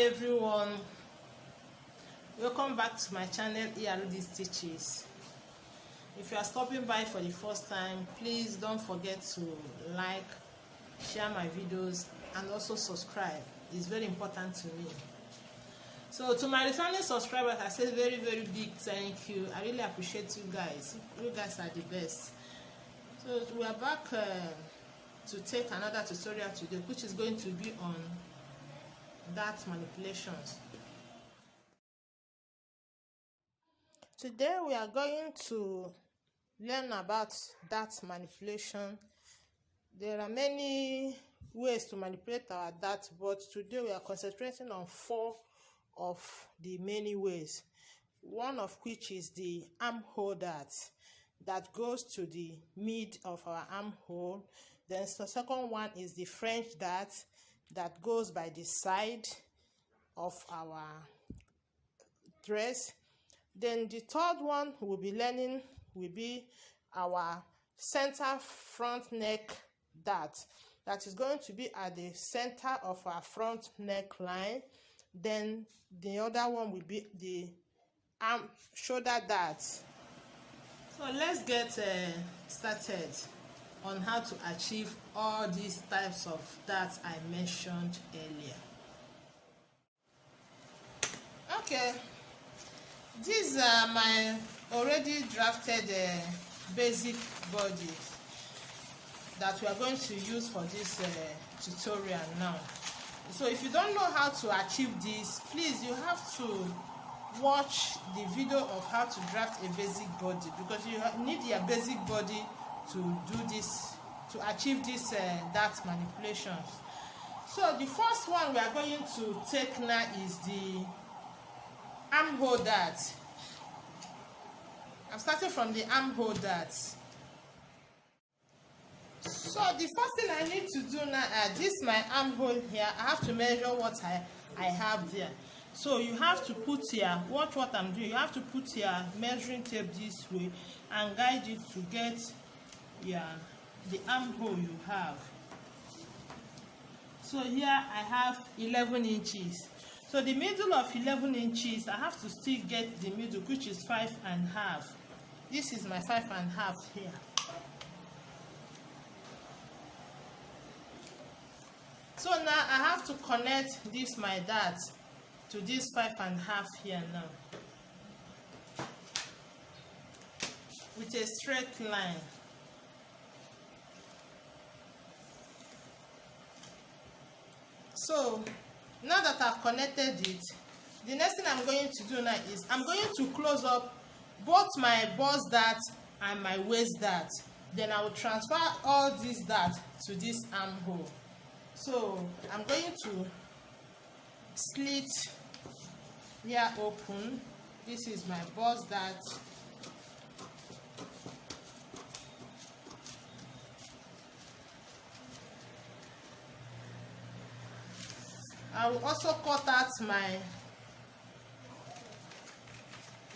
everyone, welcome back to my channel These Stitches. If you are stopping by for the first time, please don't forget to like, share my videos, and also subscribe. It's very important to me. So to my returning subscribers, I say very big thank you. I really appreciate you guys. You guys are the best. So we are back to take another tutorial today, which is going to be on dart manipulations. Today we are going to learn about dart manipulation. There are many ways to manipulate our dart, but today we are concentrating on 4 of the many ways, one of which is the armhole dart that goes to the mid of our armhole. Then the second one is the French dart that goes by the side of our dress. Then the third one we'll be learning will be our center front neck dart that is going to be at the center of our front neckline. Then the other one will be the shoulder dart. So let's get started on how to achieve all these types of darts I mentioned earlier. Okay, these are my already drafted basic bodies that we are going to use for this tutorial now. So if you don't know how to achieve this, please, you have to watch the video of how to draft a basic body, because you need your basic body to do this, to achieve this dart manipulations. So the first one we are going to take now is the armhole dart. I'm starting from the armhole dart. So the first thing I need to do now, this is my armhole here. I have to measure what I have there. So you have to put here, watch what I'm doing. You have to put your measuring tape this way and guide it to get the armhole you have. So here I have 11 inches. So the middle of 11 inches, I have to still get the middle, which is 5.5. This is my 5.5 here. So now I have to connect this my dart to this 5.5 here now with a straight line. So now that I've connected it, the next thing I'm going to do now is I'm going to close up both my bust dart and my waist dart. Then I will transfer all this dart to this armhole. So I'm going to slit here open. This is my bust dart. I will also cut out my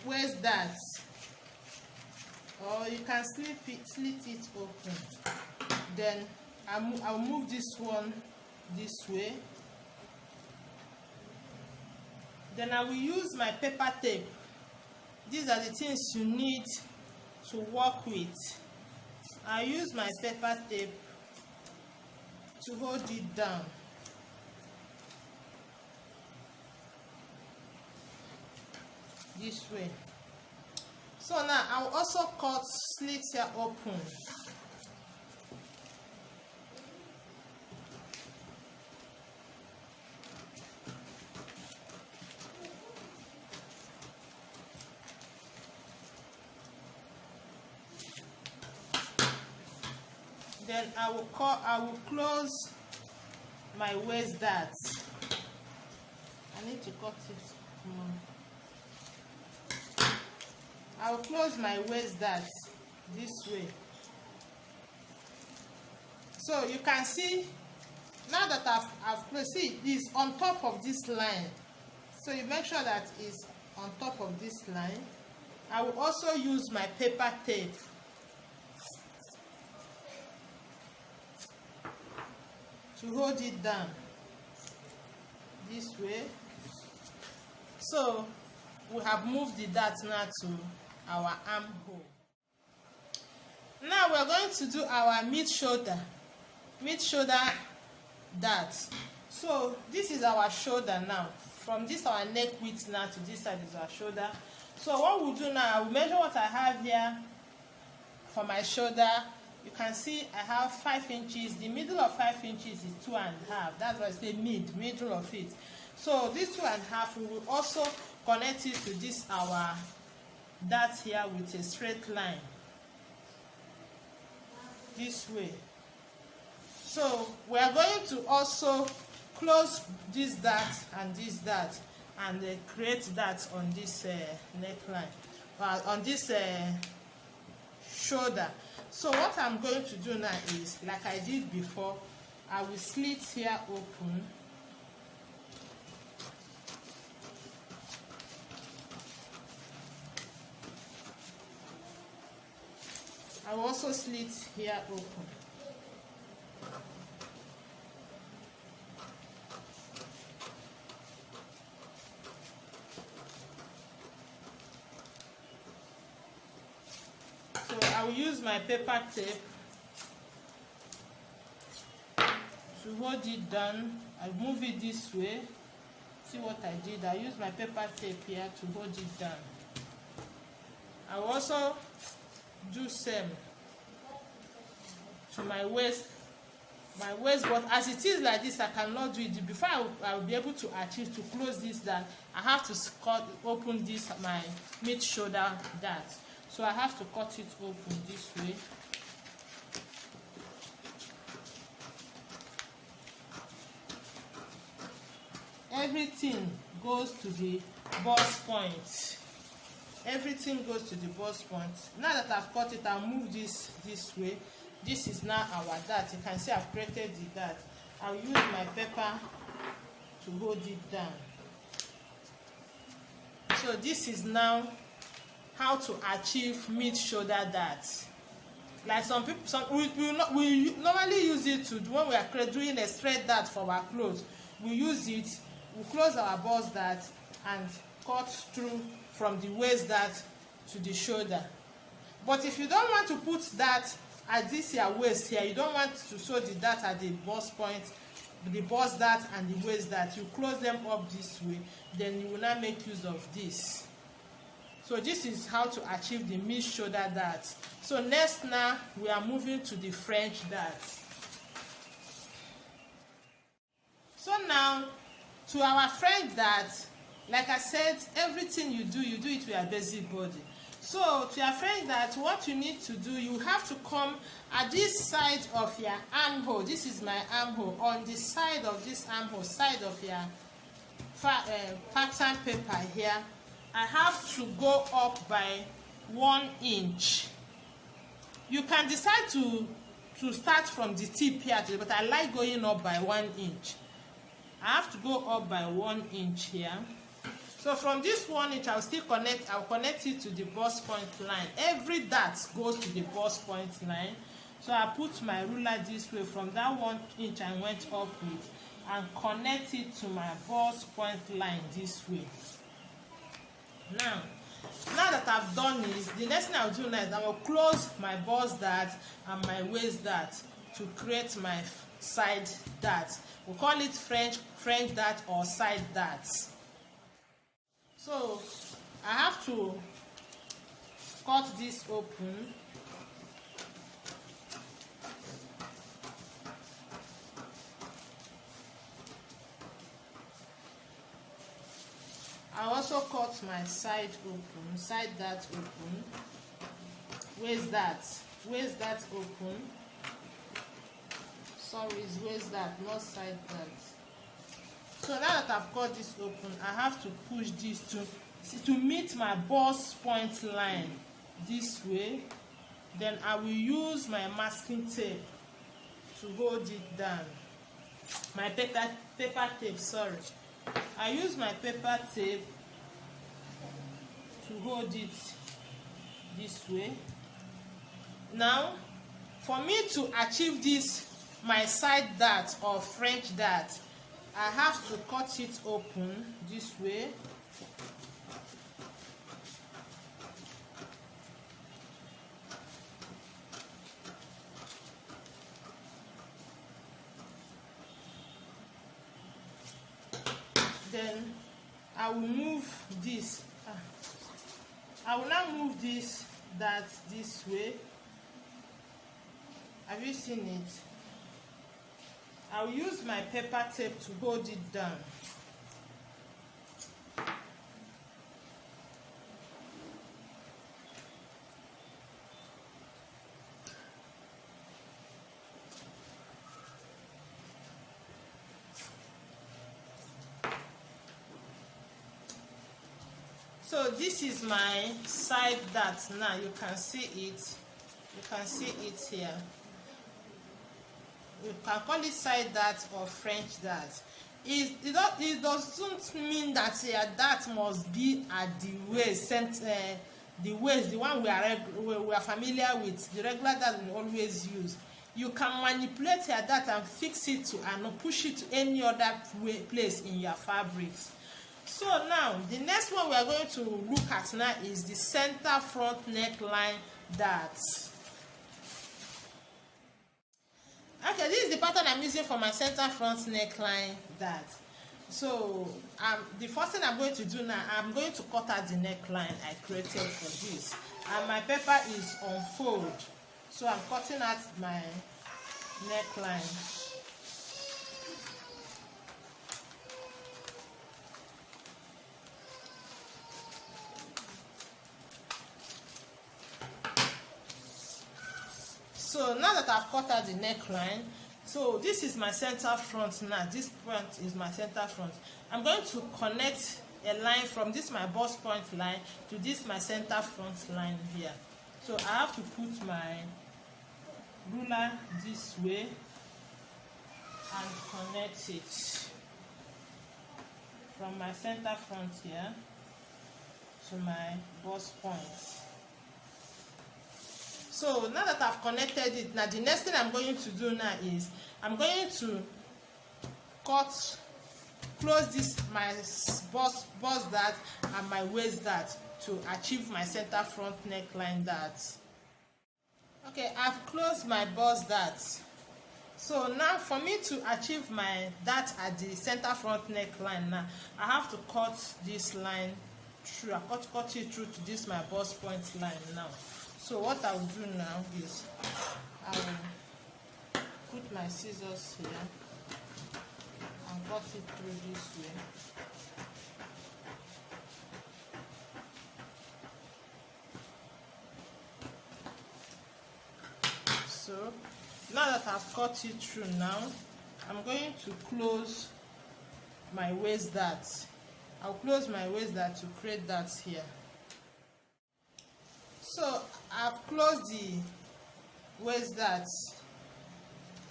waist dart, or you can slit it open. Then I'll move this one this way. Then I will use my paper tape. These are the things you need to work with. I use my paper tape to hold it down. This way. So now I will also cut slits here open. Then I will close my waist dart. I need to cut it more. I will close my waist dart this way. So you can see now that I've closed, see it's on top of this line. So you make sure that it's on top of this line. I will also use my paper tape to hold it down this way. So we have moved the dart now to our armhole. Now we're going to do our mid shoulder dart. So this is our shoulder now. From this our neck width now to this side is our shoulder. So what we'll do now, I will measure what I have here for my shoulder. You can see I have 5 inches. The middle of 5 inches is 2.5. That's why I say middle of it. So this 2.5, we will also connect it to this our dart here with a straight line. This way. So we are going to also close this dart and this dart and create that on this neckline, on this shoulder. So what I'm going to do now is, like I did before, I will slit here open. I will also slit here open. So I will use my paper tape to hold it down. I move it this way. See what I did? I use my paper tape here to hold it down. I will also do same to my waist, but as it is like this, I cannot do it. Before I will be able to achieve to close this down, I have to open this my mid shoulder dart. So I have to cut it open this way. Everything goes to the bust point. Everything goes to the bust point. Now that I've cut it, I'll move this way. This is now our dart. You can see I've created the dart. I'll use my paper to hold it down. So this is now how to achieve mid shoulder dart. Like some people, we normally use it to when we are doing a straight dart for our clothes. We use it. We close our bust dart and cut through from the waist dart to the shoulder. But if you don't want to put that at this your waist here, you don't want to sew the dart at the bust point, the bust dart and the waist dart, you close them up this way, then you will not make use of this. So this is how to achieve the mid shoulder dart. So next now we are moving to the French dart. So now to our French dart, like I said, everything you do it with your basic body. So to your French dart, what you need to do, you have to come at this side of your armhole. This is my armhole. On the side of this armhole, side of your pattern paper here, I have to go up by 1 inch. You can decide to start from the tip here, but I like going up by 1 inch. I have to go up by 1 inch here. So from this 1 inch, I'll connect it to the bust point line. Every dart goes to the bust point line. So I put my ruler this way from that 1 inch I went up with and connect it to my bust point line this way. Now that I've done this, the next thing I'll do now is I will close my bust dart and my waist dart to create my side dart. We call it French dart or side dart. So I have to cut this open. I also cut my side dart open, waist dart open. Sorry, it's waist dart, not side dart. So now that I've cut this open, I have to push this to meet my bust point line this way. Then I will use my masking tape to hold it down. My paper tape, sorry. I use my paper tape to hold it this way. Now, for me to achieve this, my side dart or French dart, I have to cut it open this way. Then I will move this. I will now move this way. Have you seen it? I will use my paper tape to hold it down. So this is my side dart now. You can see it. You can see it here. You can call it side dart or French dart. It doesn't mean that your dart must be at the waist, the waist, the one we are familiar with, the regular dart we always use. You can manipulate your dart and fix it to and push it to any other place in your fabrics. So now the next one we are going to look at now is the center front neckline dart. Okay, this is the pattern I'm using for my center front neckline dart. So the first thing I'm going to do now, I'm going to cut out the neckline I created for this, and my paper is on fold, so I'm cutting out my neckline. So now that I've cut out the neckline, so this is my center front now. This point is my center front. I'm going to connect a line from this my bust point line to this my center front line here. So I have to put my ruler this way and connect it from my center front here to my bust point. So now that I've connected it, now the next thing I'm going to do now is I'm going to close this my bust dart and my waist dart to achieve my center front neckline dart. Okay, I've closed my bust dart. So now for me to achieve my dart at the center front neckline, now I have to cut this line through. I cut it through to this my bust point line now. So what I will do now is I will put my scissors here and cut it through this way. So now that I've cut it through now, I'm going to close my waist dart. I'll close my waist dart to create that here. So I've closed the waist dart.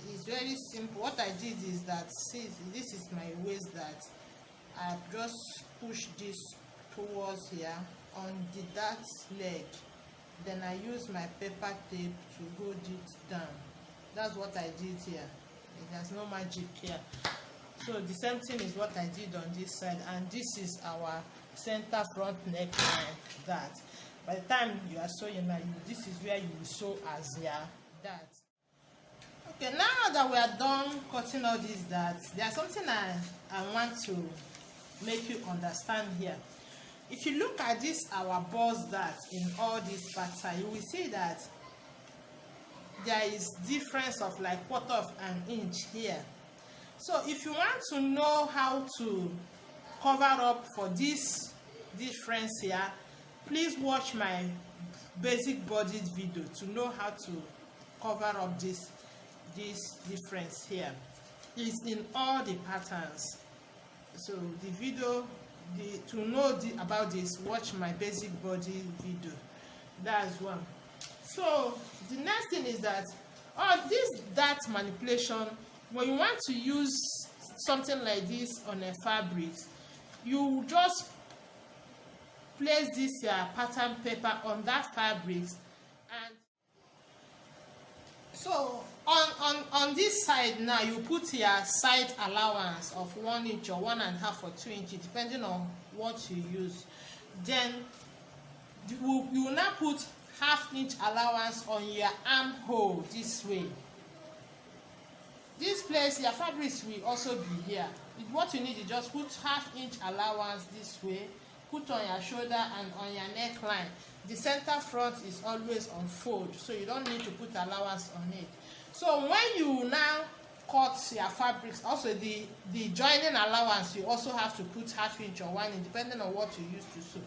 It's very simple. What I did is that, see, this is my waist dart. I've just pushed this towards here on the dart leg. Then I use my paper tape to hold it down. That's what I did here. There's no magic here. So the same thing is what I did on this side, and this is our center front neckline dart. By the time you are sewing now, this is where you will sew as your dart. Okay, now that we are done cutting all these darts, there's something I want to make you understand here. If you look at this our bust dart in all these patterns, you will see that there is difference of like 1/4 of an inch here. So if you want to know how to cover up for this difference here, please watch my basic bodice video to know how to cover up this difference here. It's in all the patterns. So the video, to know about this, watch my basic body video. That's one. So the next thing is that this dart manipulation, when you want to use something like this on a fabric, you just place this pattern paper on that fabric, and so on this side now, you put your side allowance of 1 inch or 1.5 or 2 inches, depending on what you use. Then you will now put 1/2 inch allowance on your armhole this way. This place, your fabrics will also be here. What you need is just put 1/2 inch allowance this way, put on your shoulder and on your neckline. The center front is always on fold, so you don't need to put allowance on it. So when you now cut your fabrics, also the joining allowance, you also have to put 1/2 inch or 1 inch, depending on what you use to sew.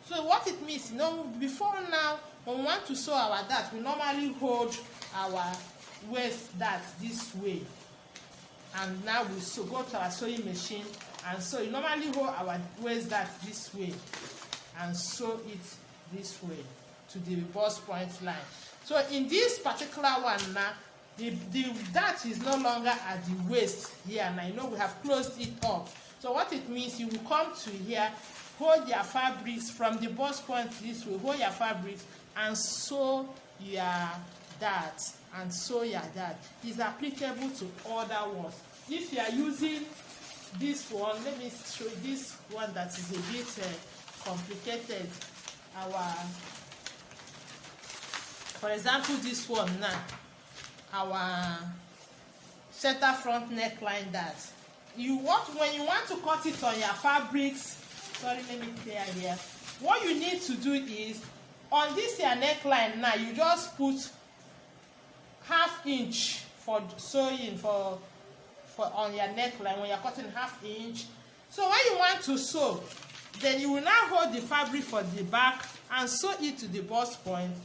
So what it means, before now, when we want to sew our dart, we normally hold our waist dart this way, and now we go to our sewing machine and sew. You normally hold our waist dart this way and sew it this way to the bust point line. So in this particular one now, the dart is no longer at the waist here. Now we have closed it up. So what it means, you will come to here, hold your fabrics from the bust point this way, hold your fabrics and sew your dart and sew your dart. It's applicable to other ones. If you are using this one, let me show this one that is a bit complicated. For example, this one now, our center front neckline dart. When you want to cut it on your fabrics, sorry, let me clear here. What you need to do is, on this your neckline now, you just put 1/2 inch for sewing for on your neckline when you're cutting 1/2 inch. So when you want to sew, then you will now hold the fabric for the back and sew it to the bust point.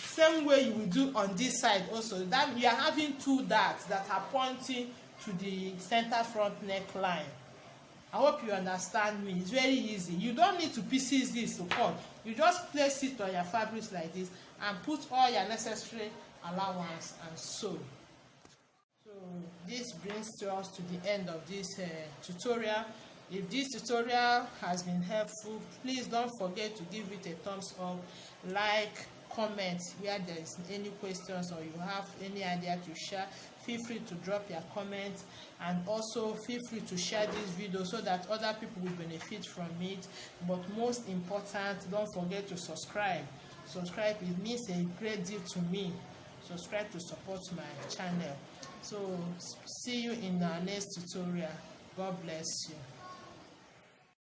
Same way you will do on this side also. That you are having 2 darts that are pointing to the center front neckline. I hope you understand me. It's very easy. You don't need to pieces this to cut. You just place it on your fabrics like this and put all your necessary allowance and sew. So this brings us to the end of this tutorial. If this tutorial has been helpful, please don't forget to give it a thumbs up, like, comment where there is any questions or you have any idea to share. Feel free to drop your comments, and also feel free to share this video so that other people will benefit from it. But most important, don't forget to subscribe. It means a great deal to me. Subscribe to support my channel. So see you in our next tutorial. God bless you.